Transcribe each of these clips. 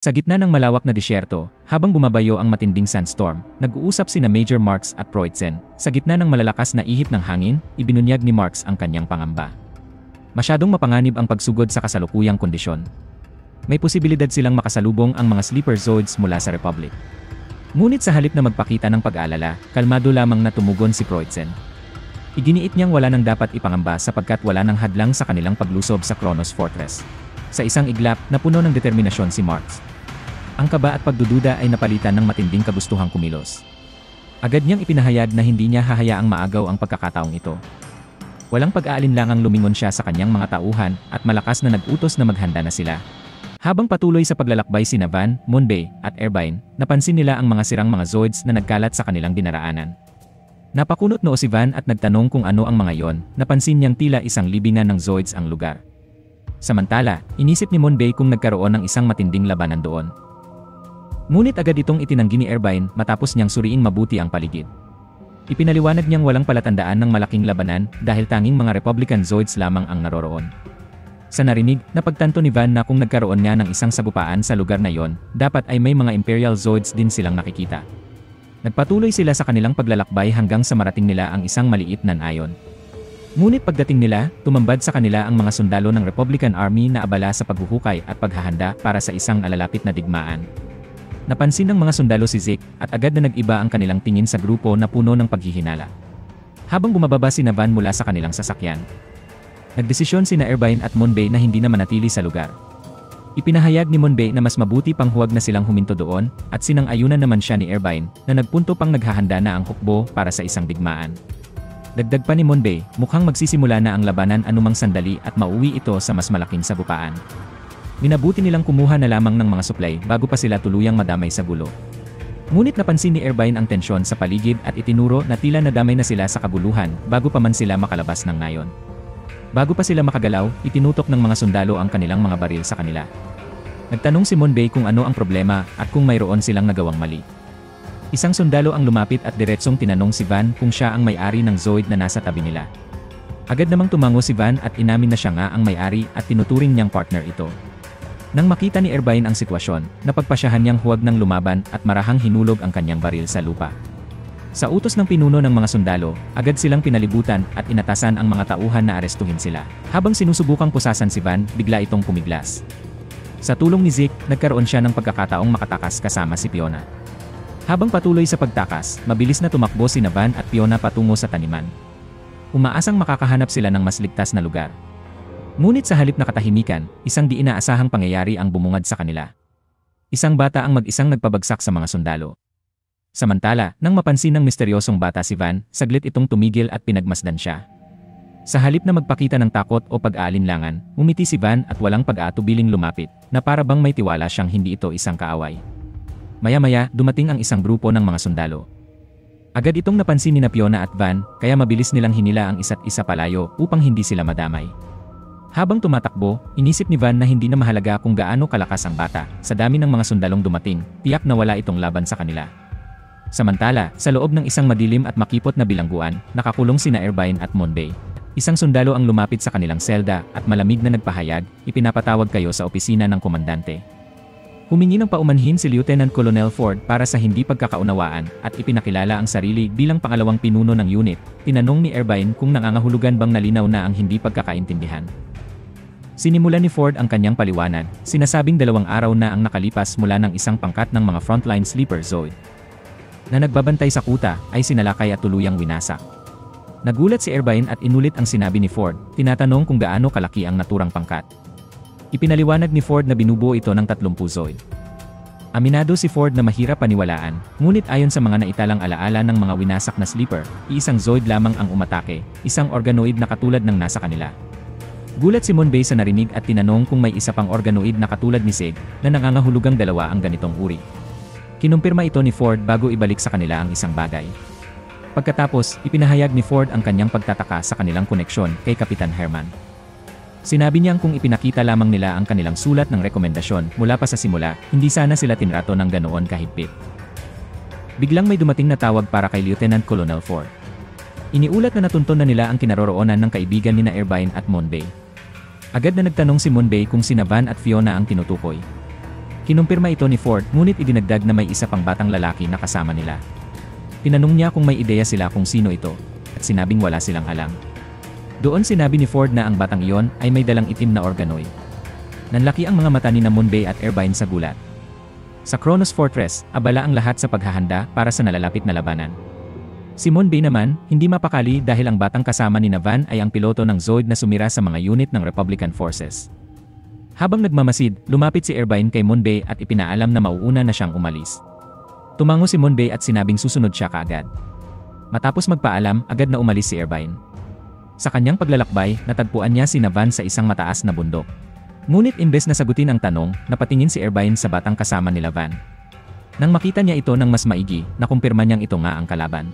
Sa gitna ng malawak na disyerto, habang bumabayo ang matinding sandstorm, nag-uusap sina Major Marks at Proitsen. Sa gitna ng malalakas na ihip ng hangin, ibinunyag ni Marks ang kanyang pangamba. Masyadong mapanganib ang pagsugod sa kasalukuyang kondisyon. May posibilidad silang makasalubong ang mga sleeper zoids mula sa Republic. Ngunit sa halip na magpakita ng pag-aalala, kalmado lamang na tumugon si Proitsen. Iginiit niyang wala nang dapat ipangamba sapagkat wala nang hadlang sa kanilang paglusob sa Kronos Fortress. Sa isang iglap, napuno ng determinasyon si Marks. Ang kaba at pagdududa ay napalitan ng matinding kagustuhang kumilos. Agad niyang ipinahayag na hindi niya hahayaang maagaw ang pagkakataong ito. Walang pag-aalinlangang lumingon siya sa kanyang mga tauhan at malakas na nag-utos na maghanda na sila. Habang patuloy sa paglalakbay sina Van, Monbay at Irvine, napansin nila ang mga sirang mga zoids na nagkalat sa kanilang dinaraanan. Napakunot noo si Van at nagtanong kung ano ang mga yon. Napansin niyang tila isang libingan ng zoids ang lugar. Samantala, inisip ni Monbay kung nagkaroon ng isang matinding labanan doon. Ngunit agad itong itinanggi ni Irvine matapos niyang suriin mabuti ang paligid. Ipinaliwanag niyang walang palatandaan ng malaking labanan dahil tanging mga Republican zoids lamang ang naroroon. Sa narinig, napagtanto ni Van na kung nagkaroon niya ng isang sagupaan sa lugar na yon, dapat ay may mga Imperial zoids din silang nakikita. Nagpatuloy sila sa kanilang paglalakbay hanggang sa marating nila ang isang maliit na nayon. Ngunit pagdating nila, tumambad sa kanila ang mga sundalo ng Republican Army na abala sa paghuhukay at paghahanda para sa isang nalalapit na digmaan. Napansin ng mga sundalo si Zeke at agad na nag-iba ang kanilang tingin sa grupo na puno ng paghihinala. Habang bumababa sina Van mula sa kanilang sasakyan, nagdesisyon sina Irvine at Monbay na hindi na manatili sa lugar. Ipinahayag ni Monbay na mas mabuti pang huwag na silang huminto doon at sinang-ayunan naman siya ni Irvine na nagpunto pang naghahanda na ang hukbo para sa isang digmaan. Dagdag pa ni Monbay, mukhang magsisimula na ang labanan anumang sandali at mauwi ito sa mas malaking sagupaan. Minabuti nilang kumuha na lamang ng mga supply bago pa sila tuluyang madamay sa gulo. Ngunit napansin ni Irvine ang tensyon sa paligid at itinuro na tila nadamay na sila sa kaguluhan bago pa man sila makalabas ng nayon. Bago pa sila makagalaw, itinutok ng mga sundalo ang kanilang mga baril sa kanila. Nagtanong si Monbay kung ano ang problema at kung mayroon silang nagawang mali. Isang sundalo ang lumapit at diretsong tinanong si Van kung siya ang may-ari ng zoid na nasa tabi nila. Agad namang tumango si Van at inamin na siya nga ang may-ari at tinuturing niyang partner ito. Nang makita ni Irvine ang sitwasyon, napagpasyahan niyang huwag nang lumaban at marahang hinulog ang kanyang baril sa lupa. Sa utos ng pinuno ng mga sundalo, agad silang pinalibutan at inatasan ang mga tauhan na arestuhin sila. Habang sinusubukang pusasan si Van, bigla itong pumiglas. Sa tulong ni Zeke, nagkaroon siya ng pagkakataong makatakas kasama si Fiona. Habang patuloy sa pagtakas, mabilis na tumakbo sina Van at Fiona patungo sa taniman. Umaasang makakahanap sila ng mas ligtas na lugar. Ngunit sa halip na katahimikan, isang di inaasahang pangyayari ang bumungad sa kanila. Isang bata ang mag-isang nagpabagsak sa mga sundalo. Samantala, nang mapansin ng misteryosong bata si Van, saglit itong tumigil at pinagmasdan siya. Sa halip na magpakita ng takot o pag-aalinlangan, umiti si Van at walang pag-aatubiling lumapit, na para bang may tiwala siyang hindi ito isang kaaway. Maya-maya, dumating ang isang grupo ng mga sundalo. Agad itong napansin ni Fiona at Van, kaya mabilis nilang hinila ang isa't isa palayo upang hindi sila madamay. Habang tumatakbo, inisip ni Van na hindi na mahalaga kung gaano kalakas ang bata. Sa dami ng mga sundalong dumating, tiyak na wala itong laban sa kanila. Samantala, sa loob ng isang madilim at makipot na bilangguan, nakakulong sina Irvine at Monbay. Isang sundalo ang lumapit sa kanilang selda at malamig na nagpahayag, ipinapatawag kayo sa opisina ng komandante. Humingi ng paumanhin si Lieutenant Colonel Ford para sa hindi pagkakaunawaan at ipinakilala ang sarili bilang pangalawang pinuno ng unit. Tinanong ni Irvine kung nangangahulugan bang nalinaw na ang hindi pagkakaintindihan. Sinimulan ni Ford ang kanyang paliwanag, sinasabing 2 araw na ang nakalipas mula ng isang pangkat ng mga frontline sleeper zoid na nagbabantay sa kuta ay sinalakay at tuluyang winasak. Nagulat si Irvine at inulit ang sinabi ni Ford, tinatanong kung gaano kalaki ang naturang pangkat. Ipinaliwanag ni Ford na binubuo ito ng 30 zoid. Aminado si Ford na mahirap paniwalaan, ngunit ayon sa mga naitalang alaala ng mga winasak na sleeper, iisang zoid lamang ang umatake, isang organoid na katulad ng nasa kanila. Gulat si Monbay sa narinig at tinanong kung may isa pang organoid na katulad ni Zeke na nangangahulugang 2 ang ganitong uri. Kinumpirma ito ni Ford bago ibalik sa kanila ang isang bagay. Pagkatapos, ipinahayag ni Ford ang kanyang pagtataka sa kanilang koneksyon kay Kapitan Herman. Sinabi niyang kung ipinakita lamang nila ang kanilang sulat ng rekomendasyon mula pa sa simula, hindi sana sila tinrato ng ganoon kahigpit. Biglang may dumating na tawag para kay Lieutenant Colonel Ford. Iniulat na natunton na nila ang kinaroroonan ng kaibigan nina Irvine at Monbay. Agad na nagtanong si Monbay kung sina Van at Fiona ang tinutukoy. Kinumpirma ito ni Ford, ngunit idinagdag na may isa pang batang lalaki na kasama nila. Tinanong niya kung may ideya sila kung sino ito, at sinabing wala silang alam. Doon sinabi ni Ford na ang batang iyon ay may dalang itim na organoid. Nanlaki ang mga mata ni Moonbay at Irvine sa gulat. Sa Kronos Fortress, abala ang lahat sa paghahanda para sa nalalapit na labanan. Si Moonbay naman, hindi mapakali dahil ang batang kasama ni Van ay ang piloto ng Zoid na sumira sa mga unit ng Republican Forces. Habang nagmamasid, lumapit si Irvine kay Moonbay at ipinaalam na mauuna na siyang umalis. Tumango si Moonbay at sinabing susunod siya kaagad. Matapos magpaalam, agad na umalis si Irvine. Sa kanyang paglalakbay, natagpuan niya si Van sa isang mataas na bundok. Ngunit imbes na sagutin ang tanong, napatingin si Irvine sa batang kasama ni Van. Nang makita niya ito ng mas maigi, nakumpirma niyang ito nga ang kalaban.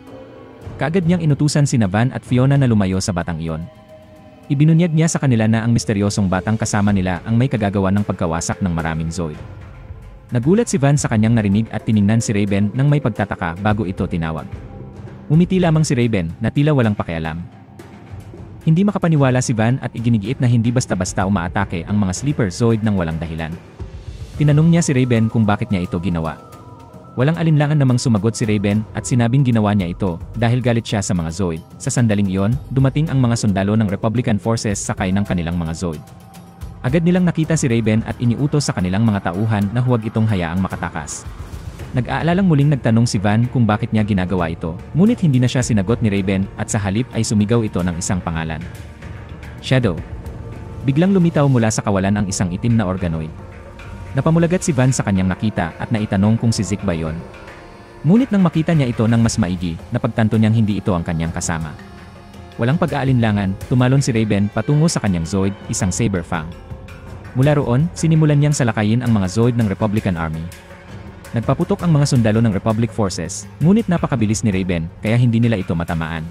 Kaagad niyang inutusan si Van at Fiona na lumayo sa batang iyon. Ibinunyag niya sa kanila na ang misteryosong batang kasama nila ang may kagagawa ng pagkawasak ng maraming Zoid. Nagulat si Van sa kanyang narinig at tiningnan si Raven nang may pagtataka bago ito tinawag. Umiti lamang si Raven na tila walang pakialam. Hindi makapaniwala si Van at iginigiit na hindi basta-basta umaatake ang mga sleeper Zoid ng walang dahilan. Tinanong niya si Raven kung bakit niya ito ginawa. Walang alinlangan namang sumagot si Raven at sinabing ginawa niya ito dahil galit siya sa mga Zoid. Sa sandaling iyon, dumating ang mga sundalo ng Republican Forces sakay ng kanilang mga Zoid. Agad nilang nakita si Raven at iniutos sa kanilang mga tauhan na huwag itong hayaang makatakas. Nag-aalalang muling nagtanong si Van kung bakit niya ginagawa ito, ngunit hindi na siya sinagot ni Raven at sa halip ay sumigaw ito ng isang pangalan. Shadow. Biglang lumitaw mula sa kawalan ang isang itim na organoid. Napamulagat si Van sa kanyang nakita at naitanong kung si Zeke ba yon. Ngunit nang makita niya ito ng mas maigi, napagtanto niyang hindi ito ang kanyang kasama. Walang pag-aalinlangan, tumalon si Raven patungo sa kanyang Zoid, isang Saberfang. Mula roon, sinimulan niyang salakayin ang mga Zoid ng Republican Army. Nagpaputok ang mga sundalo ng Republic Forces, ngunit napakabilis ni Raven, kaya hindi nila ito matamaan.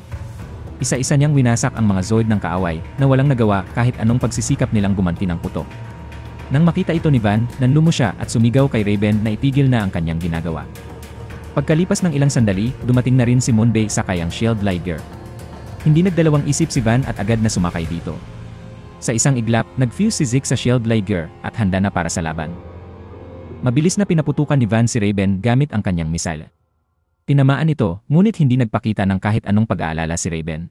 Isa-isa niyang winasak ang mga Zoid ng kaaway, na walang nagawa kahit anong pagsisikap nilang gumanti ng putok. Nang makita ito ni Van, nanlumo siya at sumigaw kay Raven na itigil na ang kanyang ginagawa. Pagkalipas ng ilang sandali, dumating na rin si Moonbay sakay ang Shield Liger. Hindi nagdalawang isip si Van at agad na sumakay dito. Sa isang iglap, nag-fuse si Zeke sa Shield Liger at handa na para sa laban. Mabilis na pinaputukan ni Van si Raven gamit ang kanyang missile. Tinamaan ito, ngunit hindi nagpakita ng kahit anong pag-aalala si Raven.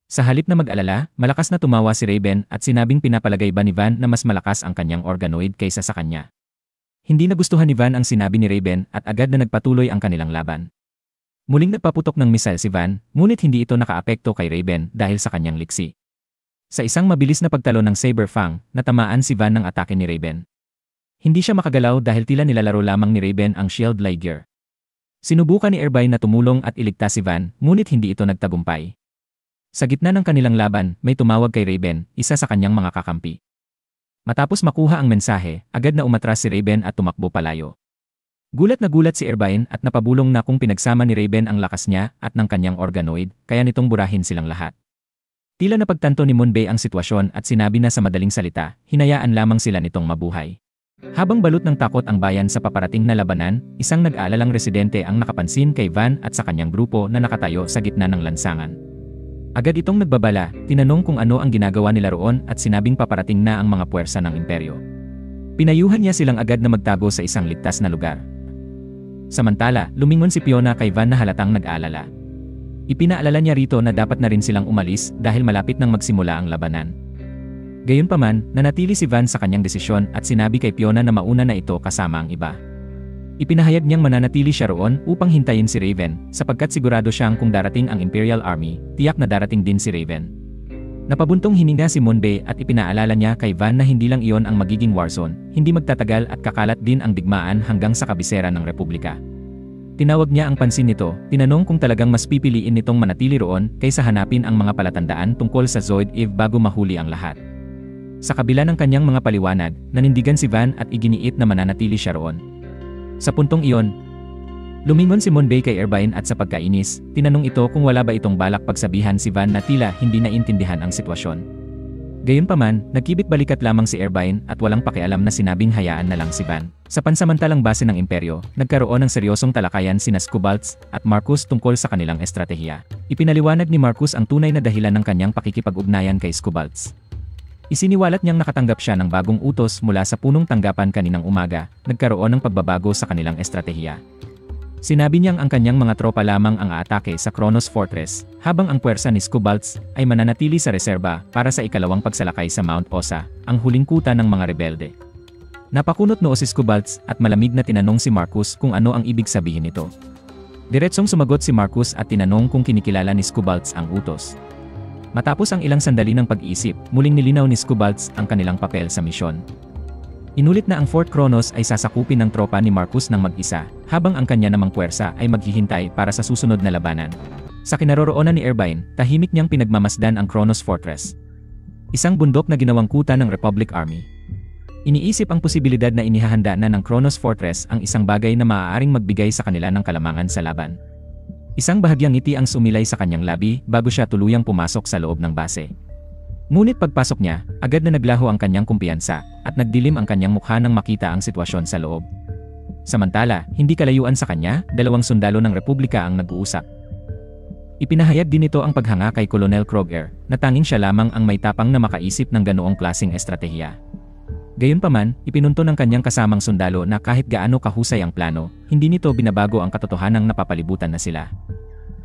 Sa halip na mag-alala, malakas na tumawa si Raven at sinabing pinapalagay ba ni Van na mas malakas ang kanyang organoid kaysa sa kanya. Hindi nagustuhan ni Van ang sinabi ni Raven at agad na nagpatuloy ang kanilang laban. Muling nagpaputok ng missile si Van, ngunit hindi ito nakaapekto kay Raven dahil sa kanyang liksi. Sa isang mabilis na pagtalo ng Saberfang, natamaan si Van ng atake ni Raven. Hindi siya makagalaw dahil tila nilalaro lamang ni Raven ang Shield Liger. Sinubukan ni Irvine na tumulong at iligtas si Van, ngunit hindi ito nagtagumpay. Sa gitna ng kanilang laban, may tumawag kay Raven, isa sa kanyang mga kakampi. Matapos makuha ang mensahe, agad na umatras si Raven at tumakbo palayo. Gulat na gulat si Irvine at napabulong na kung pinagsama ni Raven ang lakas niya at ng kanyang organoid, kaya nitong burahin silang lahat. Tila napagtanto ni Moonbay ang sitwasyon at sinabi na sa madaling salita, hinayaan lamang sila nitong mabuhay. Habang balot ng takot ang bayan sa paparating na labanan, isang nag-aalalang residente ang nakapansin kay Van at sa kanyang grupo na nakatayo sa gitna ng lansangan. Agad itong nagbabala, tinanong kung ano ang ginagawa nila roon at sinabing paparating na ang mga puwersa ng imperyo. Pinayuhan niya silang agad na magtago sa isang ligtas na lugar. Samantala, lumingon si Fiona kay Van na halatang nag-aalala. Ipinaalala niya rito na dapat na rin silang umalis dahil malapit nang magsimula ang labanan. Gayunpaman, nanatili si Van sa kanyang desisyon at sinabi kay Fiona na mauna na ito kasama ang iba. Ipinahayag niyang mananatili siya roon upang hintayin si Raven, sapagkat sigurado siyang kung darating ang Imperial Army, tiyak na darating din si Raven. Napabuntong hininga si Moonbay at ipinaalala niya kay Van na hindi lang iyon ang magiging warzone, hindi magtatagal at kakalat din ang digmaan hanggang sa kabisera ng Republika. Tinawag niya ang pansin nito, tinanong kung talagang mas pipiliin nitong manatili roon kaysa hanapin ang mga palatandaan tungkol sa Zoid Eve bago mahuli ang lahat. Sa kabila ng kanyang mga paliwanag, nanindigan si Van at iginiit na mananatili siya roon. Sa puntong iyon, lumingon si Moonbay kay Irvine at sa pagkainis, tinanong ito kung wala ba itong balak pagsabihan si Van na tila hindi naintindihan ang sitwasyon. Gayunpaman, nagkibit balikat lamang si Irvine at walang pakialam na sinabing hayaan na lang si Van. Sa pansamantalang base ng imperyo, nagkaroon ng seryosong talakayan sina Scubalts at Marcus tungkol sa kanilang estratehiya. Ipinaliwanag ni Marcus ang tunay na dahilan ng kanyang pakikipag-ugnayan kay Scubalts. Isiniwalat niyang nakatanggap siya ng bagong utos mula sa punong tanggapan kaninang umaga, nagkaroon ng pagbabago sa kanilang estratehiya. Sinabi niyang ang kanyang mga tropa lamang ang aatake sa Kronos Fortress, habang ang puwersa ni Skubalts ay mananatili sa reserba para sa ikalawang pagsalakay sa Mount Osa, ang huling kuta ng mga rebelde. Napakunot noo si Skubalts at malamig na tinanong si Marcus kung ano ang ibig sabihin nito. Diretsong sumagot si Marcus at tinanong kung kinikilala ni Skubalts ang utos. Matapos ang ilang sandali ng pag-iisip, muling nilinaw ni Skubalts ang kanilang papel sa misyon. Inulit na ang Fort Kronos ay sasakupin ng tropa ni Marcus ng mag-isa, habang ang kanya namang puwersa ay maghihintay para sa susunod na labanan. Sa kinaroroonan ni Irvine, tahimik niyang pinagmamasdan ang Kronos Fortress. Isang bundok na ginawang kuta ng Republic Army. Iniisip ang posibilidad na inihahanda na ng Kronos Fortress ang isang bagay na maaaring magbigay sa kanila ng kalamangan sa laban. Isang bahagyang ngiti ang sumilay sa kanyang labi bago siya tuluyang pumasok sa loob ng base. Ngunit pagpasok niya, agad na naglaho ang kanyang kumpiyansa at nagdilim ang kanyang mukha nang makita ang sitwasyon sa loob. Samantala, hindi kalayuan sa kanya, 2 sundalo ng Republika ang nag-uusap. Ipinahayag din ito ang paghanga kay Colonel Kroger, na tanging siya lamang ang may tapang na makaisip ng ganoong klaseng estratehiya. Gayunpaman, ipinunto ng kanyang kasamang sundalo na kahit gaano kahusay ang plano, hindi nito binabago ang katotohanang napapalibutan na sila.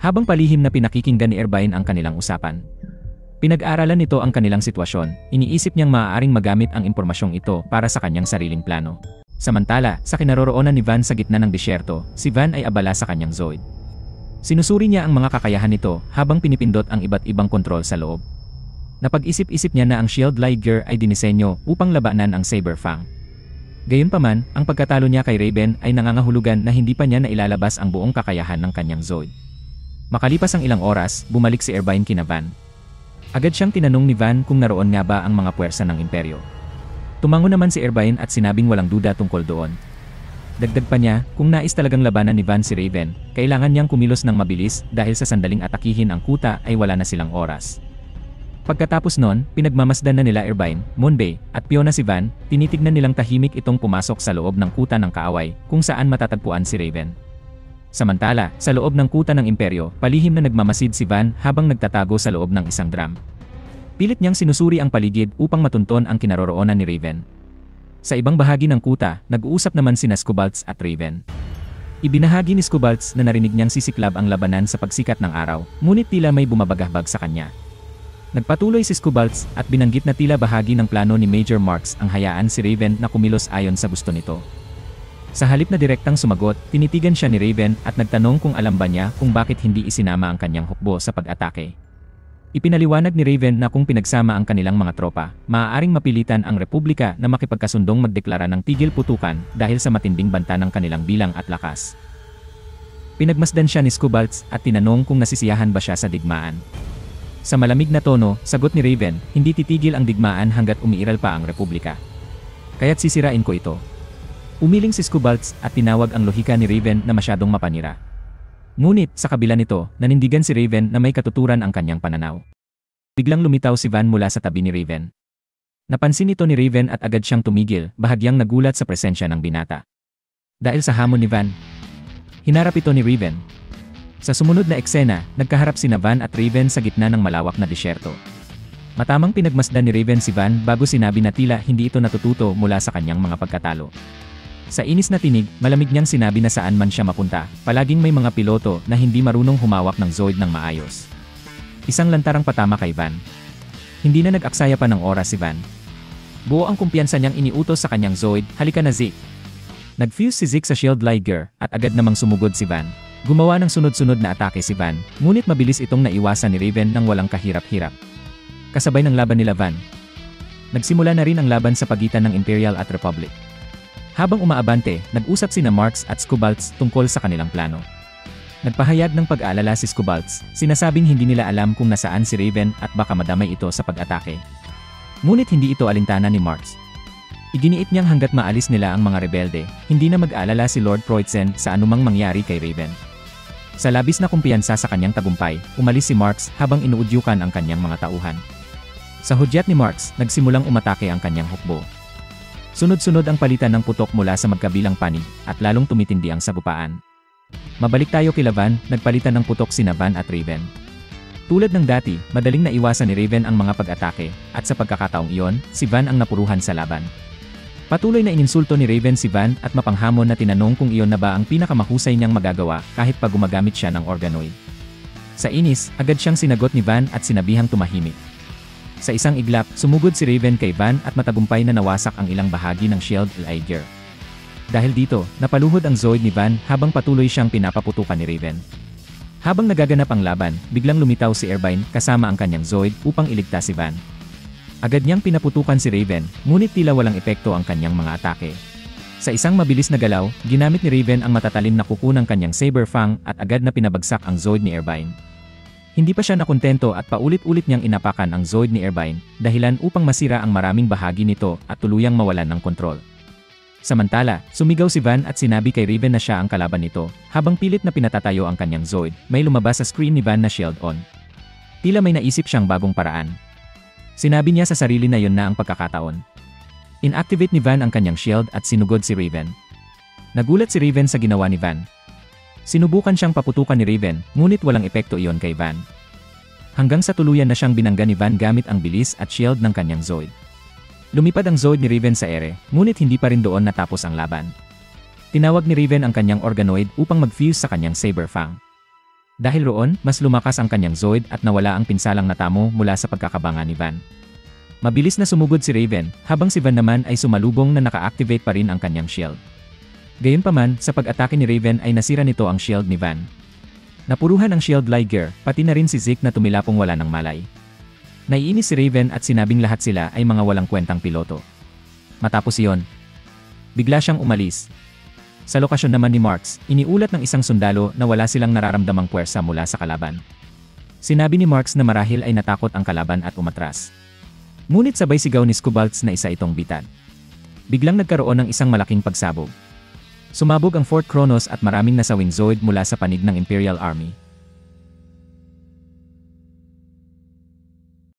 Habang palihim na pinakikinggan ni Irvine ang kanilang usapan, pinag-aaralan nito ang kanilang sitwasyon, iniisip niyang maaaring magamit ang impormasyong ito para sa kanyang sariling plano. Samantala, sa kinaroroonan ni Van sa gitna ng disyerto, si Van ay abala sa kanyang Zoid. Sinusuri niya ang mga kakayahan nito habang pinipindot ang iba't ibang kontrol sa loob. Napag-isip-isip niya na ang Shield Liger ay dinisenyo upang labanan ang Saberfang. Gayunpaman, ang pagkatalo niya kay Raven ay nangangahulugan na hindi pa niya nailalabas ang buong kakayahan ng kanyang Zoid. Makalipas ang ilang oras, bumalik si Irvine kina Van. Agad siyang tinanong ni Van kung naroon nga ba ang mga puwersa ng imperyo. Tumango naman si Irvine at sinabing walang duda tungkol doon. Dagdag pa niya, kung nais talagang labanan ni Van si Raven, kailangan niyang kumilos ng mabilis dahil sa sandaling atakihin ang kuta ay wala na silang oras. Pagkatapos nun, pinagmamasdan na nila Irvine, Moonbay, at Fiona si Van, tinitignan nilang tahimik itong pumasok sa loob ng kuta ng kaaway kung saan matatagpuan si Raven. Samantala, sa loob ng kuta ng imperyo, palihim na nagmamasid si Van habang nagtatago sa loob ng isang drum. Pilit niyang sinusuri ang paligid upang matunton ang kinaroroonan ni Raven. Sa ibang bahagi ng kuta, nag-uusap naman sina Skubalts at Raven. Ibinahagi ni Skubalts na narinig niyang sisiklab ang labanan sa pagsikat ng araw, ngunit tila may bumabagahbag sa kanya. Nagpatuloy si Skubalts at binanggit na tila bahagi ng plano ni Major Marks ang hayaan si Raven na kumilos ayon sa gusto nito. Sa halip na direktang sumagot, tinitigan siya ni Raven at nagtanong kung alam ba niya kung bakit hindi isinama ang kanyang hukbo sa pag-atake. Ipinaliwanag ni Raven na kung pinagsama ang kanilang mga tropa, maaaring mapilitan ang Republika na makipagkasundong magdeklara ng tigil putukan dahil sa matinding banta ng kanilang bilang at lakas. Pinagmasdan siya ni Skubalts at tinanong kung nasisiyahan ba siya sa digmaan. Sa malamig na tono, sagot ni Raven, hindi titigil ang digmaan hanggat umiiral pa ang Republika. Kaya't sisirain ko ito. Umiling si Skubalts at tinawag ang lohika ni Raven na masyadong mapanira. Ngunit, sa kabila nito, nanindigan si Raven na may katuturan ang kanyang pananaw. Biglang lumitaw si Van mula sa tabi ni Raven. Napansin ito ni Raven at agad siyang tumigil, bahagyang nagulat sa presensya ng binata. Dahil sa hamon ni Van, hinarap ito ni Raven. Sa sumunod na eksena, nagkaharap sina Van at Raven sa gitna ng malawak na disyerto. Matamang pinagmasdan ni Raven si Van bago sinabi na tila hindi ito natututo mula sa kanyang mga pagkatalo. Sa inis na tinig, malamig niyang sinabi na saan man siya mapunta, palaging may mga piloto na hindi marunong humawak ng Zoid ng maayos. Isang lantarang patama kay Van. Hindi na nag-aksaya pa ng oras si Van. Buo ang kumpiyansa niyang iniutos sa kanyang Zoid, halika na Zeke. Nag-fuse si Zeke sa Shield Liger at agad namang sumugod si Van. Gumawa ng sunod-sunod na atake si Van, ngunit mabilis itong naiwasan ni Raven nang walang kahirap-hirap. Kasabay ng laban nila Van, nagsimula na rin ang laban sa pagitan ng Imperial at Republic. Habang umaabante, nag-usap sina Marks at Skubalts tungkol sa kanilang plano. Nagpahayag ng pag-aalala si Skubalts, sinasabing hindi nila alam kung nasaan si Raven at baka madamay ito sa pag-atake. Ngunit hindi ito alintana ni Marks. Iginiit niyang hanggat maalis nila ang mga rebelde, hindi na mag-aalala si Lord Proitzen sa anumang mangyari kay Raven. Sa labis na kumpiyansa sa kanyang tagumpay, umalis si Marks habang inuudyukan ang kanyang mga tauhan. Sa hudyat ni Marks, nagsimulang umatake ang kanyang hukbo. Sunod-sunod ang palitan ng putok mula sa magkabilang panig at lalong tumitindi ang sagupaan. Mabalik tayo kila Van, nagpalitan ng putok sina Van at Raven. Tulad ng dati, madaling naiwasan ni Raven ang mga pag-atake, at sa pagkakataong iyon, si Van ang napuruhan sa laban. Patuloy na ininsulto ni Raven si Van at mapanghamon na tinanong kung iyon na ba ang pinakamahusay niyang magagawa kahit pa gumagamit siya ng organoid. Sa inis, agad siyang sinagot ni Van at sinabihang tumahimik. Sa isang iglap, sumugod si Raven kay Van at matagumpay na nawasak ang ilang bahagi ng shield Liger. Dahil dito, napaluhod ang Zoid ni Van habang patuloy siyang pinapaputukan ni Raven. Habang nagaganap ang laban, biglang lumitaw si Irvine kasama ang kanyang Zoid upang iligtas si Van. Agad niyang pinaputukan si Raven, ngunit tila walang epekto ang kanyang mga atake. Sa isang mabilis na galaw, ginamit ni Raven ang matatalim na kuko ng kanyang Saber Fang at agad na pinabagsak ang Zoid ni Irvine. Hindi pa siya nakontento at paulit-ulit niyang inapakan ang Zoid ni Irvine, dahilan upang masira ang maraming bahagi nito at tuluyang mawalan ng kontrol. Samantala, sumigaw si Van at sinabi kay Raven na siya ang kalaban nito, habang pilit na pinatatayo ang kanyang Zoid, may lumabas sa screen ni Van na shield on. Tila may naisip siyang bagong paraan. Sinabi niya sa sarili na yon na ang pagkakataon. Inactivate ni Van ang kanyang shield at sinugod si Raven. Nagulat si Raven sa ginawa ni Van. Sinubukan siyang paputukan ni Raven, ngunit walang epekto iyon kay Van. Hanggang sa tuluyan na siyang binangga ni Van gamit ang bilis at shield ng kanyang Zoid. Lumipad ang Zoid ni Raven sa ere, ngunit hindi pa rin doon natapos ang laban. Tinawag ni Raven ang kanyang organoid upang mag-fuse sa kanyang Saber Fang. Dahil roon, mas lumakas ang kanyang Zoid at nawala ang pinsalang natamo mula sa pagkakabanga ni Van. Mabilis na sumugod si Raven, habang si Van naman ay sumalubong na naka-activate pa rin ang kanyang shield. Gayunpaman, sa pag-atake ni Raven ay nasira nito ang shield ni Van. Napuruhan ang shield Liger, pati na rin si Zeke na tumilapong wala ng malay. Naiinis si Raven at sinabing lahat sila ay mga walang kwentang piloto. Matapos iyon, bigla siyang umalis. Sa lokasyon naman ni Marks, iniulat ng isang sundalo na wala silang nararamdamang puwersa mula sa kalaban. Sinabi ni Marks na marahil ay natakot ang kalaban at umatras. Ngunit sabay sigaw ni Scubalts na isa itong bitad. Biglang nagkaroon ng isang malaking pagsabog. Sumabog ang Fort Kronos at maraming nasawing Zoid mula sa panig ng Imperial Army.